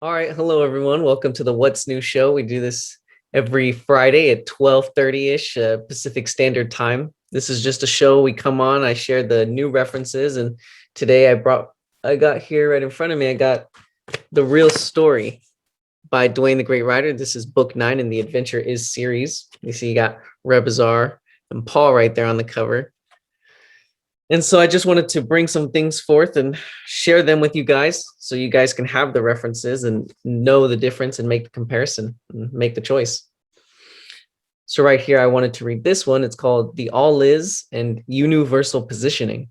All right, hello everyone. Welcome to the What's New show. We do this every Friday at 12:30ish Pacific Standard Time. This is just a show we come on, I share the new references, and today I got here right in front of me, I got The Real Story by Duane the Great Writer. This is book 9 in the Adventure Is series. You see you got Rebazar and Paul right there on the cover. And so I just wanted to bring some things forth and share them with you guys so you guys can have the references and know the difference and make the comparison and make the choice. So right here, I wanted to read this one. It's called The ALLLISS and UNUversal Positioning.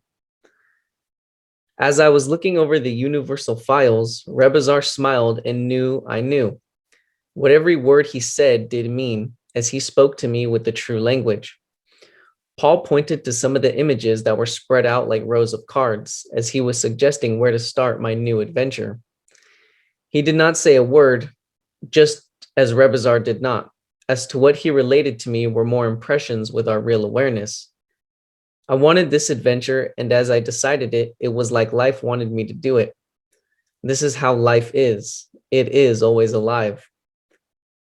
As I was looking over the UNUversal files, Rebazar smiled and knew I knew. What every word he said did mean, as he spoke to me with the true language. Paul pointed to some of the images that were spread out like rows of cards as he was suggesting where to start my new adventure. He did not say a word, just as Rebazar did not. As to what he related to me were more impressions with our real awareness. I wanted this adventure, and as I decided it, it was like life wanted me to do it. This is how life is. It is always alive.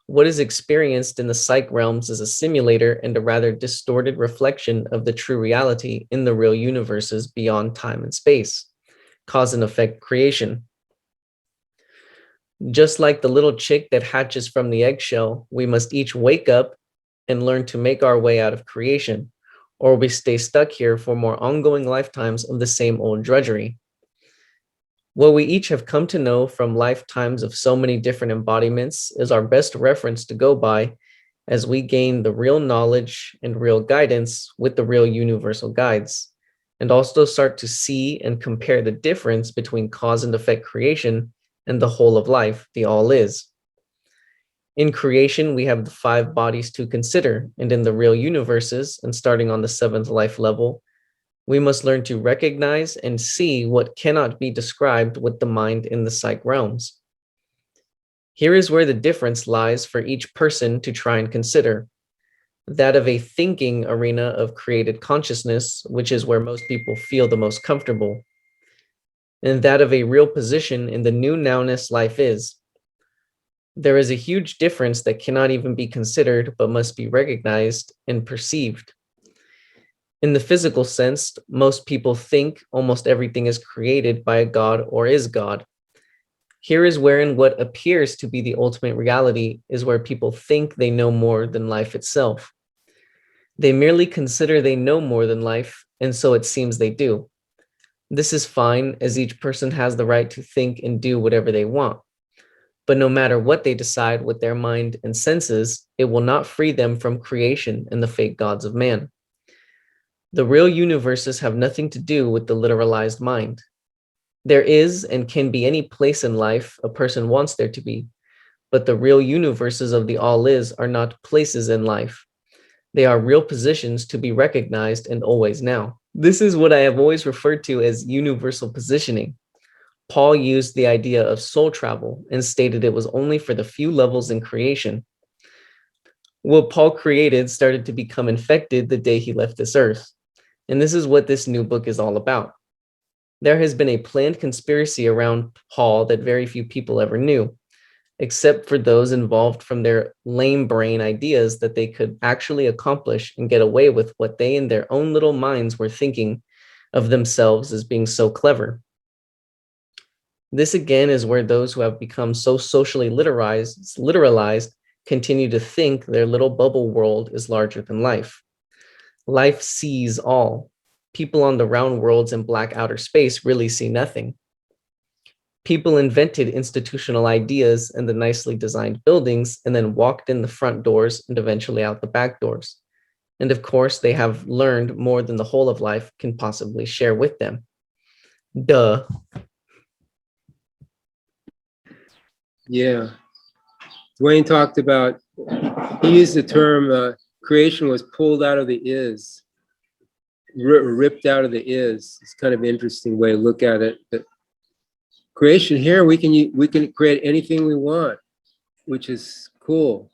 What is experienced in the psych realms is a simulator and a rather distorted reflection of the true reality in the real universes beyond time and space, cause and effect creation. Just like the little chick that hatches from the eggshell, we must each wake up and learn to make our way out of creation, or we stay stuck here for more ongoing lifetimes of the same old drudgery. What we each have come to know from lifetimes of so many different embodiments is our best reference to go by as we gain the real knowledge and real guidance with the real universal guides, and also start to see and compare the difference between cause and effect creation and the whole of life, the all is. In creation, we have the 5 bodies to consider, and in the real universes, and starting on the 7th life level, we must learn to recognize and see what cannot be described with the mind in the psych realms. Here is where the difference lies for each person to try and consider. That of a thinking arena of created consciousness, which is where most people feel the most comfortable, and that of a real position in the new nowness life is. There is a huge difference that cannot even be considered, but must be recognized and perceived. In the physical sense, most people think almost everything is created by a god or is God. Here is wherein what appears to be the ultimate reality is where people think they know more than life itself. They merely consider they know more than life, and so it seems they do. This is fine, as each person has the right to think and do whatever they want. But no matter what they decide with their mind and senses, it will not free them from creation and the fake gods of man. The real universes have nothing to do with the literalized mind. There is and can be any place in life a person wants there to be, but the real universes of the all is are not places in life. They are real positions to be recognized and always now. This is what I have always referred to as universal positioning. Paul used the idea of soul travel and stated it was only for the few levels in creation. What Paul created started to become infected the day he left this earth. And this is what this new book is all about. There has been a planned conspiracy around Paul that very few people ever knew, except for those involved from their lame brain ideas that they could actually accomplish and get away with what they in their own little minds were thinking of themselves as being so clever. This again is where those who have become so socially literalized continue to think their little bubble world is larger than life. Life sees all. People on the round worlds and black outer space really see nothing. People invented institutional ideas and the nicely designed buildings and then walked in the front doors and eventually out the back doors. And of course, they have learned more than the whole of life can possibly share with them. Duh. Yeah. Duane talked about, he used the term creation was pulled out of the is, ripped out of the is. It's kind of an interesting way to look at it. But creation here, we can create anything we want, which is cool.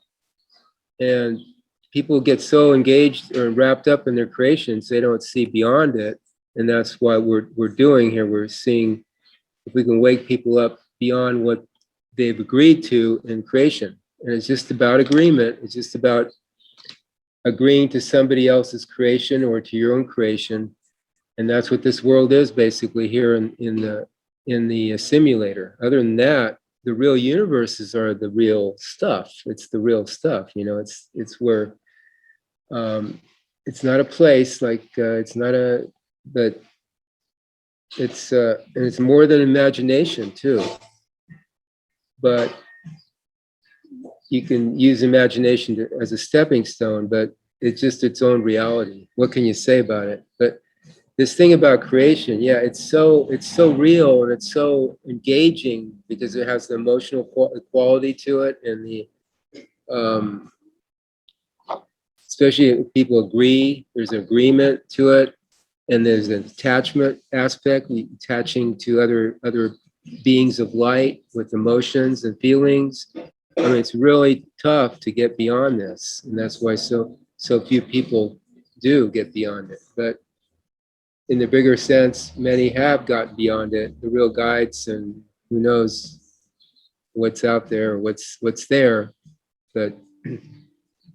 And people get so engaged or wrapped up in their creations, they don't see beyond it. And that's why we're doing here. We're seeing if we can wake people up beyond what they've agreed to in creation. And it's just about agreement. It's just about agreeing to somebody else's creation or to your own creation. And that's what this world is basically here in the simulator. Other than that, the real universes are the real stuff. It's the real stuff, you know. It's where it's not a place, like it's not a, but it's and it's more than imagination too. But you can use imagination as a stepping stone, but it's just its own reality. What can you say about it? But this thing about creation, yeah, it's so real and it's so engaging because it has the emotional quality to it, and the especially if people agree, there's an agreement to it, and there's an attachment aspect, attaching to other beings of light with emotions and feelings. I mean, it's really tough to get beyond this, and that's why so few people do get beyond it. But in the bigger sense, many have gotten beyond it, the real guides, and who knows what's out there, what's there. But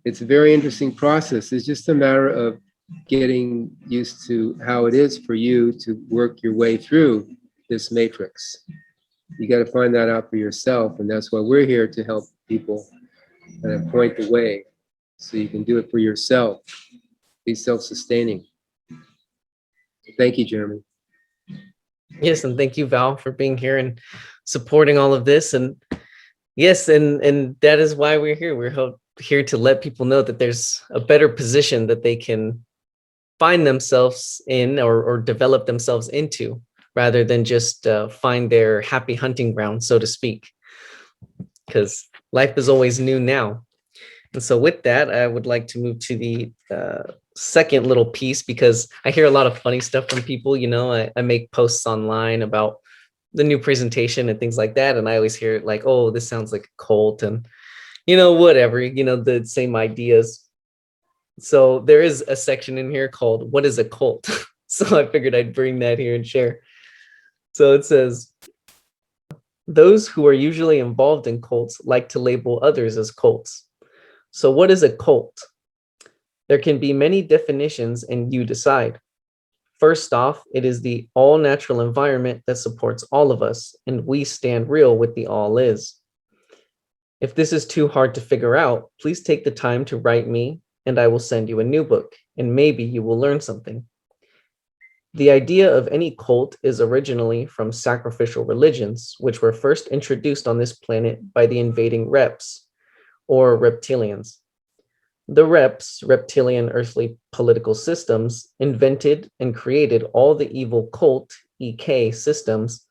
it's a very interesting process. It's just a matter of getting used to how it is for you to work your way through this matrix. You got to find that out for yourself, and that's why we're here to help people and point the way, so you can do it for yourself. Be self-sustaining. Thank you, Jeremy. Yes, and thank you, Val, for being here and supporting all of this. And yes, and that is why we're here. We're here to let people know that there's a better position that they can find themselves in, or develop themselves into, rather than just find their happy hunting ground, so to speak, because life is always new now. And so with that, I would like to move to the second little piece, because I hear a lot of funny stuff from people. You know, I make posts online about the new presentation and things like that. And I always hear like, oh, this sounds like a cult, and, you know, whatever, you know, the same ideas. So there is a section in here called "What is a Cult?" So I figured I'd bring that here and share. So it says, those who are usually involved in cults like to label others as cults. So what is a cult? There can be many definitions, and you decide. First off, it is the all-natural environment that supports all of us, and we stand real with the all is. If this is too hard to figure out, please take the time to write me, and I will send you a new book, and maybe you will learn something. The idea of any cult is originally from sacrificial religions, which were first introduced on this planet by the invading reps, or reptilians. The reps, reptilian earthly political systems, invented and created all the evil cult, EK, systems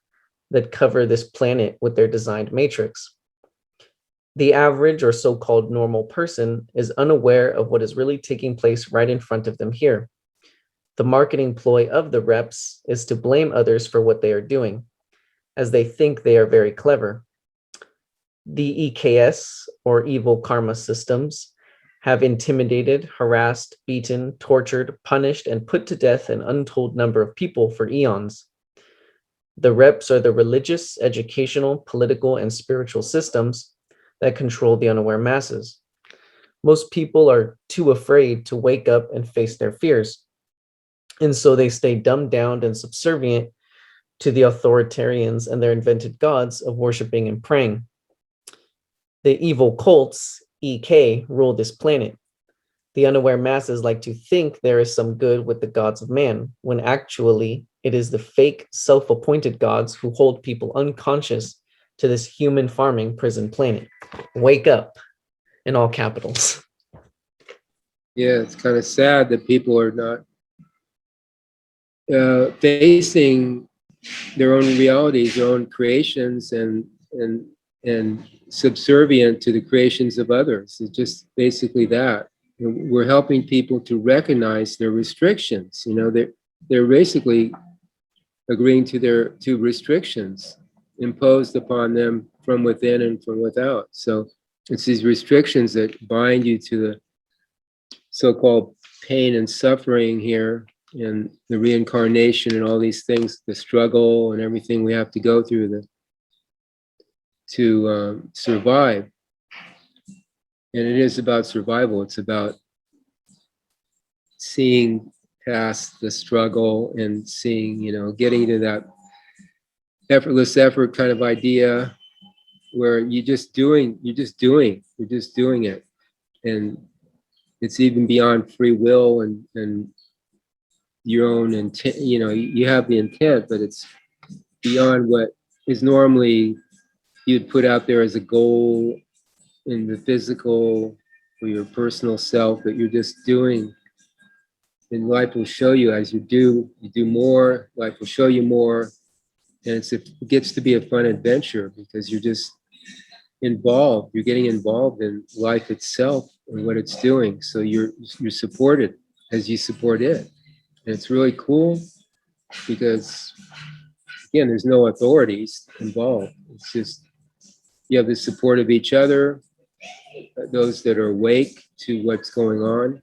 that cover this planet with their designed matrix. The average or so-called normal person is unaware of what is really taking place right in front of them here. The marketing ploy of the reps is to blame others for what they are doing, as they think they are very clever. The EKS, or evil karma systems, have intimidated, harassed, beaten, tortured, punished, and put to death an untold number of people for eons. The reps are the religious, educational, political, and spiritual systems that control the unaware masses. Most people are too afraid to wake up and face their fears, and so they stay dumbed down and subservient to the authoritarians and their invented gods of worshiping and praying. The evil cults, EK, rule this planet. The unaware masses like to think there is some good with the gods of man, when actually it is the fake self-appointed gods who hold people unconscious to this human farming prison planet. Wake up, in all capitals. Yeah, it's kind of sad that people are not facing their own realities, their own creations, and subservient to the creations of others. It's just basically that. We're helping people to recognize their restrictions. You know, they're basically agreeing to restrictions imposed upon them from within and from without. So it's these restrictions that bind you to the so-called pain and suffering here, and the reincarnation and all these things, the struggle and everything we have to go through, the to survive. And it is about survival. It's about seeing past the struggle and seeing, getting to that effortless effort kind of idea where you're just doing it. And it's even beyond free will and your own intent. You have the intent, but it's beyond what is normally you'd put out there as a goal in the physical or your personal self, that you're just doing. And life will show you as you do more, life will show you more. And it gets to be a fun adventure because you're just involved. You're getting involved in life itself and what it's doing. So you're supported as you support it. And it's really cool because, again, there's no authorities involved. It's just, you have the support of each other, those that are awake to what's going on.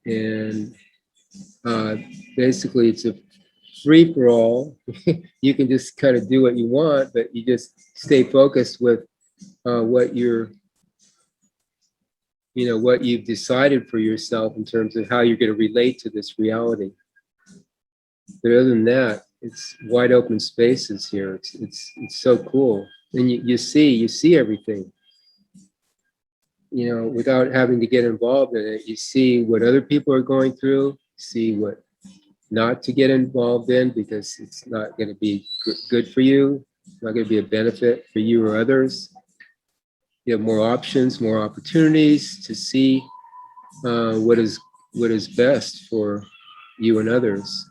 And basically it's a free for all. You can just kind of do what you want, but you just stay focused with what you've decided for yourself in terms of how you're going to relate to this reality. But other than that, it's wide open spaces here. It's so cool. And you see everything. Without having to get involved in it, you see what other people are going through, see what not to get involved in because it's not going to be good for you, it's not going to be a benefit for you or others. You have more options, more opportunities to see what is best for you and others.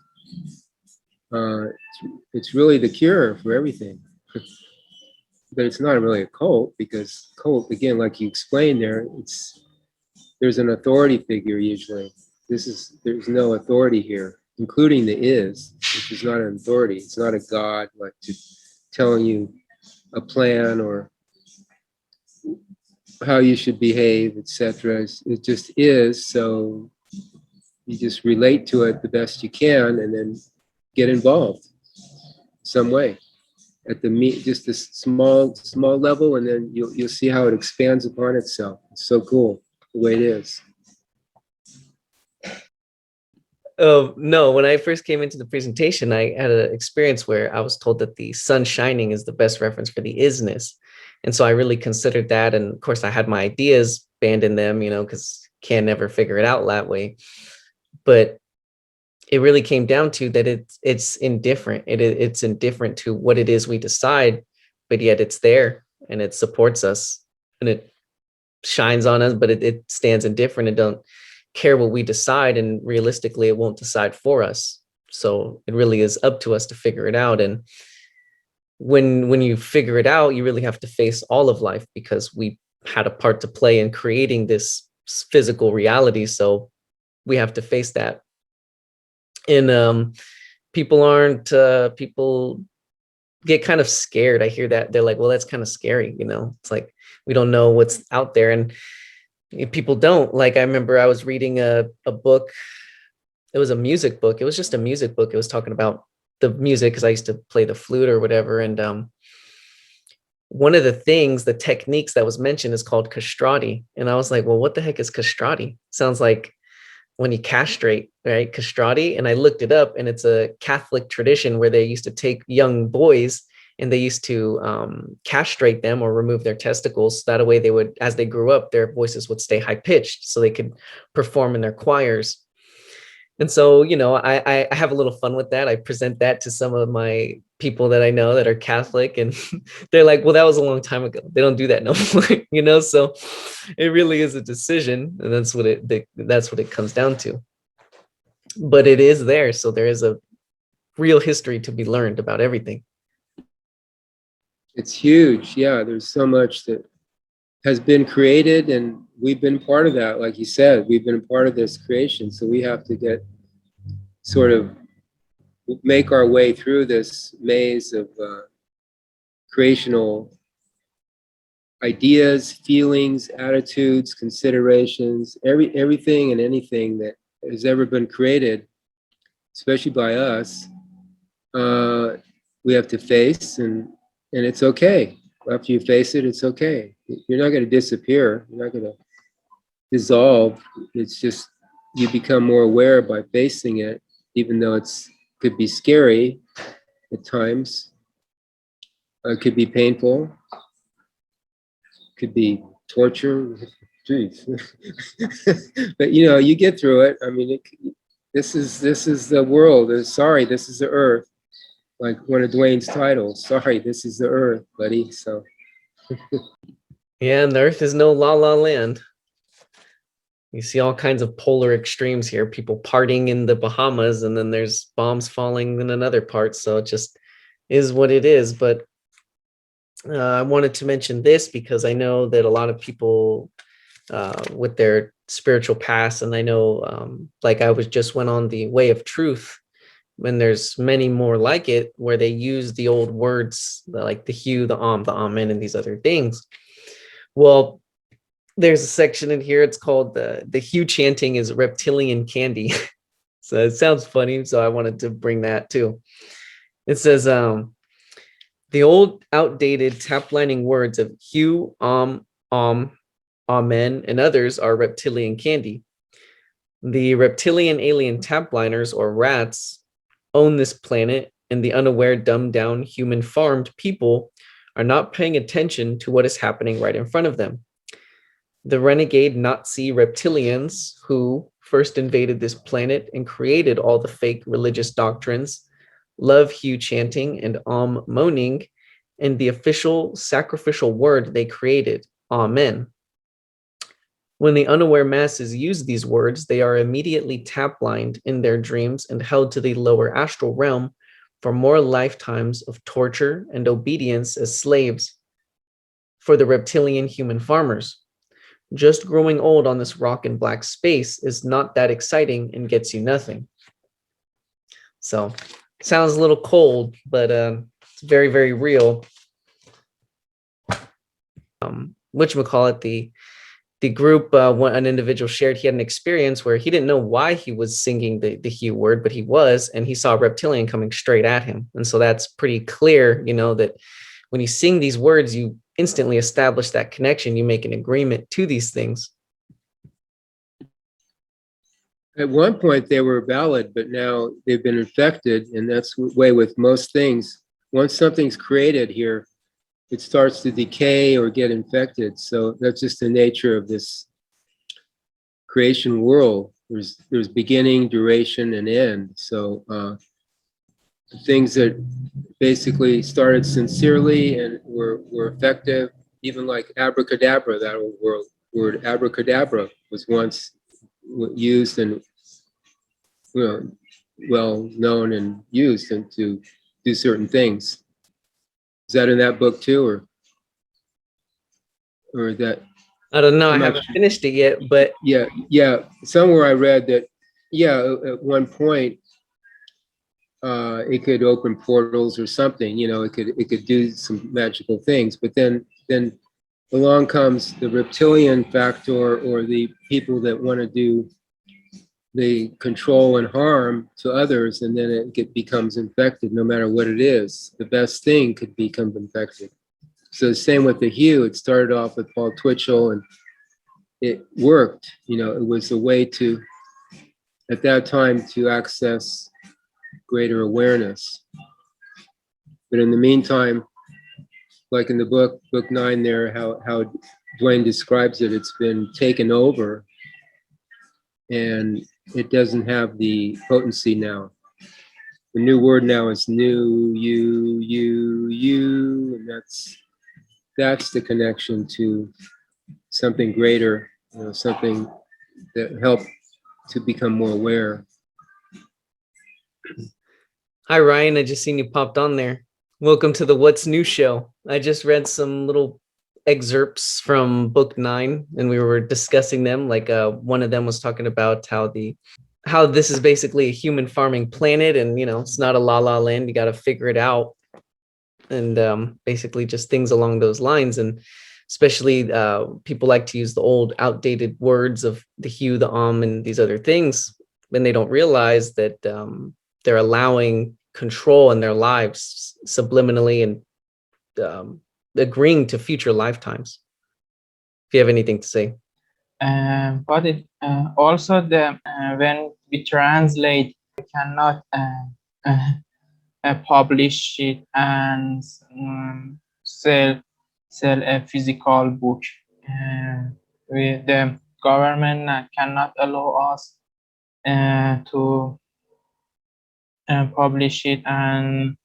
It's really the cure for everything. But it's not really a cult, because cult, again, like you explained there, there's an authority figure usually. There's no authority here, including the is, which is not an authority. It's not a God like telling you a plan or how you should behave, etc. It just is. So you just relate to it the best you can, and then get involved some way at just a small level, and then you'll see how it expands upon itself. It's so cool the way it is. No, when I first came into the presentation, I had an experience where I was told that the sun shining is the best reference for the isness. And so I really considered that. And of course I had my ideas banned in them, because can never figure it out that way. But it really came down to that it's indifferent. It's indifferent to what it is we decide, but yet it's there and it supports us and it shines on us, but it stands indifferent and don't care what we decide, and realistically it won't decide for us. So it really is up to us to figure it out. And when you figure it out, you really have to face all of life, because we had a part to play in creating this physical reality. So we have to face that. And people get kind of scared. I hear that. They're like, well, that's kind of scary. It's like, we don't know what's out there. And people don't. Like, I remember I was reading a book. It was a music book. It was just a music book. It was talking about the music, because I used to play the flute or whatever. And one of the techniques that was mentioned is called castrati. And I was like, well, what the heck is castrati? Sounds like when you castrate, right? Castrati. And I looked it up, and it's a Catholic tradition where they used to take young boys and they used to castrate them or remove their testicles. That way they would, as they grew up, their voices would stay high pitched so they could perform in their choirs. And so, I have a little fun with that. I present that to some of my people that I know that are Catholic, and they're like, well, that was a long time ago. They don't do that no more, so it really is a decision, and that's what it comes down to. But it is there. So there is a real history to be learned about everything. It's huge. Yeah, there's so much that has been created, and we've been part of that. Like you said, we've been part of this creation. So we have to make our way through this maze of creational ideas, feelings, attitudes, considerations, everything and anything that has ever been created, especially by us, we have to face, and it's okay. after you face it, it's okay. You're not going to disappear. You're not going to dissolve. It's just you become more aware by facing it, even though it's could be scary at times. It could be painful. Could be torture. Jeez. But you know, you get through it. I mean, this is the world. Sorry, this is the earth. Like one of Duane's titles. Sorry, this is the earth, buddy. So. Yeah, and the earth is no la la land. You see all kinds of polar extremes here, people partying in the Bahamas, and then there's bombs falling in another part. So it just is what it is. But I wanted to mention this because I know that a lot of people with their spiritual past, and I know like I was just went on the Way of Truth, and there's many more like it where they use the old words like the hue, the amen, and these other things. Well, there's a section in here, it's called the hue chanting is reptilian candy. So it sounds funny, so I wanted to bring that too. It says the old outdated taplining words of hue, amen, and others are reptilian candy. The reptilian alien tapliners, or rats, own this planet, and the unaware, dumbed down, human farmed people are not paying attention to what is happening right in front of them. The renegade Nazi reptilians who first invaded this planet and created all the fake religious doctrines, love hue chanting and moaning, and the official sacrificial word they created, amen. When the unaware masses use these words, they are immediately tap-lined in their dreams and held to the lower astral realm for more lifetimes of torture and obedience as slaves for the reptilian human farmers. Just growing old on this rock and black space is not that exciting and gets you nothing. So sounds a little cold, but it's very, very real. Whatchamacallit, the group, an individual shared he had an experience where he didn't know why he was singing the hue word, but he was, and he saw a reptilian coming straight at him. And so that's pretty clear, you know, that when you sing these words, you instantly establish that connection. You make an agreement to these things. At one point they were valid, but now they've been infected, and that's the way with most things. Once something's created here, it starts to decay or get infected. So that's just the nature of this creation world. There's beginning, duration, and end. So the things that basically started sincerely and were effective, even like abracadabra, that old word abracadabra was once used and, you know, well known and used and to do certain things. Is that in that book too, or that? I don't know. I haven't finished it yet, but yeah. Somewhere I read that, yeah, at one point it could open portals or something. You know, it could do some magical things. But then along comes the reptilian factor, or the people that want to do the control and harm to others, and then it becomes infected. No matter what it is, the best thing could become infected. So the same with the hue. It started off with Paul Twitchell, and it worked. You know, it was a way to, at that time, to access greater awareness. But in the meantime, like in the book 9 there, how Duane describes it, it's been taken over, and it doesn't have the potency now. The new word now is NUUU, and that's the connection to something greater, you know, something that helped to become more aware. Hi, Ryan. I just seen you popped on there. Welcome to the What's New show. I just read some little excerpts from book 9, and we were discussing them. Like one of them was talking about how this is basically a human farming planet, and you know, it's not a la la land. You got to figure it out, and basically just things along those lines. And especially people like to use the old outdated words of the hue, the and these other things, when they don't realize that they're allowing control in their lives subliminally and agreeing to future lifetimes. If you have anything to say. But it also the when we translate, we cannot publish it and sell a physical book. The government cannot allow us to publish it and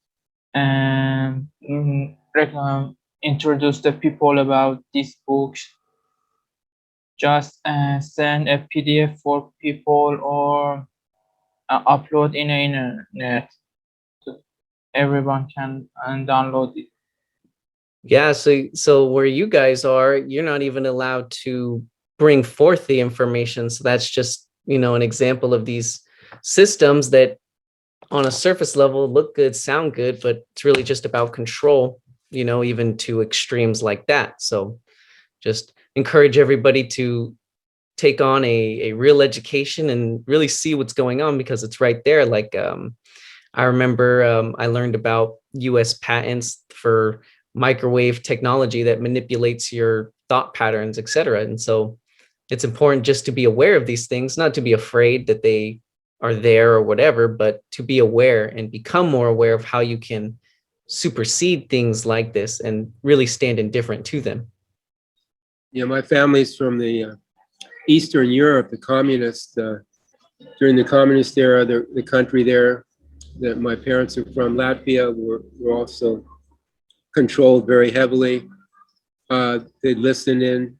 introduce the people about these books. Just send a PDF for people or upload in the internet. So everyone can download it. Yeah, so where you guys are, you're not even allowed to bring forth the information. So that's just, an example of these systems that on a surface level look good, sound good, but it's really just about control, even to extremes like that. So just encourage everybody to take on a real education and really see what's going on, because it's right there. Like I remember I learned about US patents for microwave technology that manipulates your thought patterns, etc. And so it's important just to be aware of these things, not to be afraid that they are there or whatever, but to be aware and become more aware of how you can supersede things like this and really stand indifferent to them. Yeah, my family's from the Eastern Europe, the communist, during the communist era, the country there that my parents are from, Latvia, were also controlled very heavily. They'd listen in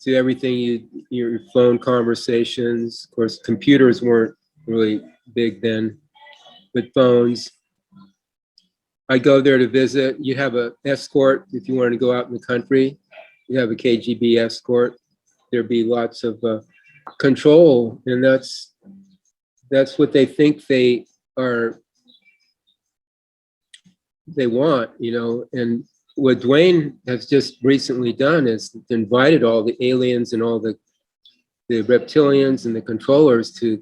to everything, your phone conversations. Of course, computers weren't really big then, but phones. I go there to visit. You have an escort if you want to go out in the country. You have a KGB escort. There'd be lots of control, and that's what they think they want, And what Duane has just recently done is invited all the aliens and all the reptilians and the controllers to,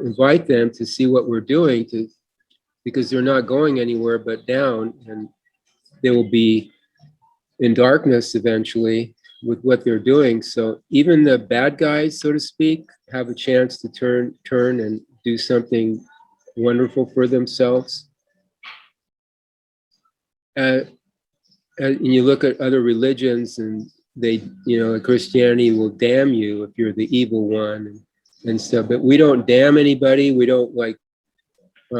invite them to see what we're doing, because they're not going anywhere but down, and they will be in darkness eventually with what they're doing. So even the bad guys, so to speak, have a chance to turn and do something wonderful for themselves. And you look at other religions, and they, Christianity will damn you if you're the evil one and stuff. But we don't damn anybody. We don't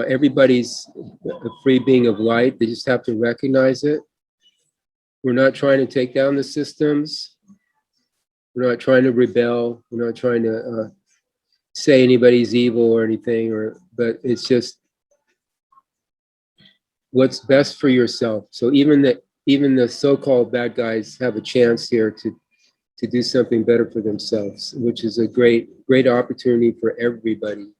everybody's a free being of light. They just have to recognize it. We're not trying to take down the systems. We're not trying to rebel. We're not trying to say anybody's evil or anything, but it's just what's best for yourself. So even the so-called bad guys have a chance here to do something better for themselves, which is a great opportunity for everybody.